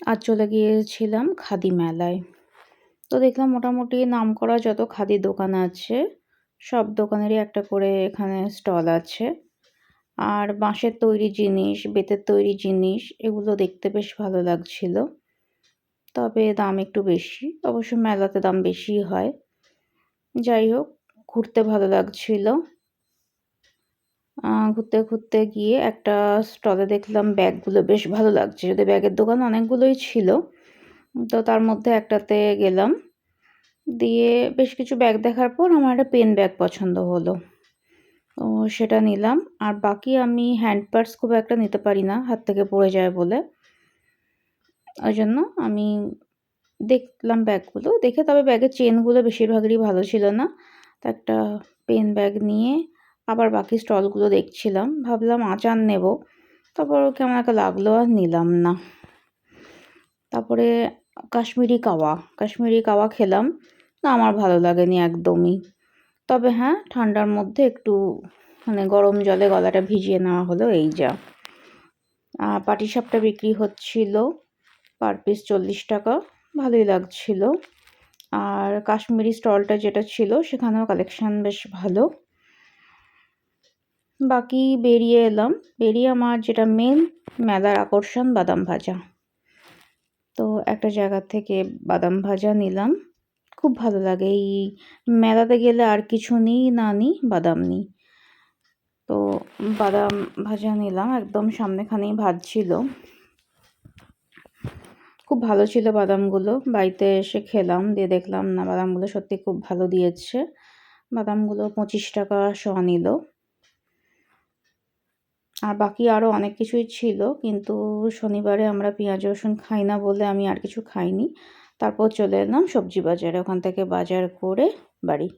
আজ চলে গিয়েছিলাম খাদি মেলায়। তো দেখলাম মোটামুটি নামকরা যত খাদি দোকান আছে, সব দোকানেরই একটা করে এখানে স্টল আছে। আর বাঁশের তৈরি জিনিস, বেতের তৈরি জিনিস এগুলো দেখতে বেশ ভালো লাগছিল। তবে দাম একটু বেশি। অবশ্য মেলাতে দাম বেশিই হয়। যাই হোক, ঘুরতে ভালো লাগছিল। ঘুরতে গিয়ে একটা স্টলে দেখলাম ব্যাগগুলো বেশ ভালো লাগছে। যদিও ব্যাগের দোকান অনেকগুলোই ছিল। তো তার মধ্যে একটাতে গেলাম। দিয়ে বেশ কিছু ব্যাগ দেখার পর আমার একটা পেন ব্যাগ পছন্দ হলো। তো সেটা নিলাম। আর বাকি আমি হ্যান্ড পার্স খুব একটা নিতে পারি না, হাত থেকে পড়ে যায় বলে। ওইজন্য আমি দেখলাম ব্যাগগুলো। দেখে তবে ব্যাগের চেনগুলো বেশিরভাগেরই ভালো ছিল না। তো একটা পেন ব্যাগ নিয়ে আবার বাকি স্টলগুলো দেখছিলাম। ভাবলাম আচার নেব। তারপর কেমন একটা লাগলো আর নিলাম না। তারপরে কাশ্মীরি কাওয়া খেলাম। না, আমার ভালো লাগেনি একদমই। তবে হ্যাঁ, ঠান্ডার মধ্যে একটু গরম জলে গলাটা ভিজিয়ে নেওয়া হলো, এই যা। পাটিসাপটা বিক্রি হচ্ছিল, পার পিস 40 টাকা। ভালোই লাগছিল। আর কাশ্মীরি স্টলটা যেটা ছিল সেখানেও কালেকশন বেশ ভালো। বাকি বেরিয়ে এলাম। বেরিয়ে আমার যেটা মেন মেলার আকর্ষণ বাদাম ভাজা। তো একটা জায়গা থেকে বাদাম ভাজা নিলাম। খুব ভালো লাগে এই মেলাতে গেলে আর কিছু নিই না নিই, বাদাম নিই। তো বাদাম ভাজা নিলাম, একদম সামনেখানেই ভাজছিল। খুব ভালো ছিল বাদামগুলো। বাড়িতে এসে খেলাম, দিয়ে দেখলাম না বাদামগুলো সত্যি খুব ভালো দিয়েছে। বাদামগুলো 25 টাকা শ নিল। আর বাকি আরও অনেক কিছুই ছিল, কিন্তু শনিবারে আমরা পেঁয়াজ রসুন খাই না বলে আমি আর কিছু খাইনি। তারপর চলে এলাম সবজি বাজারে, ওখান থেকে বাজার করে বাড়ি।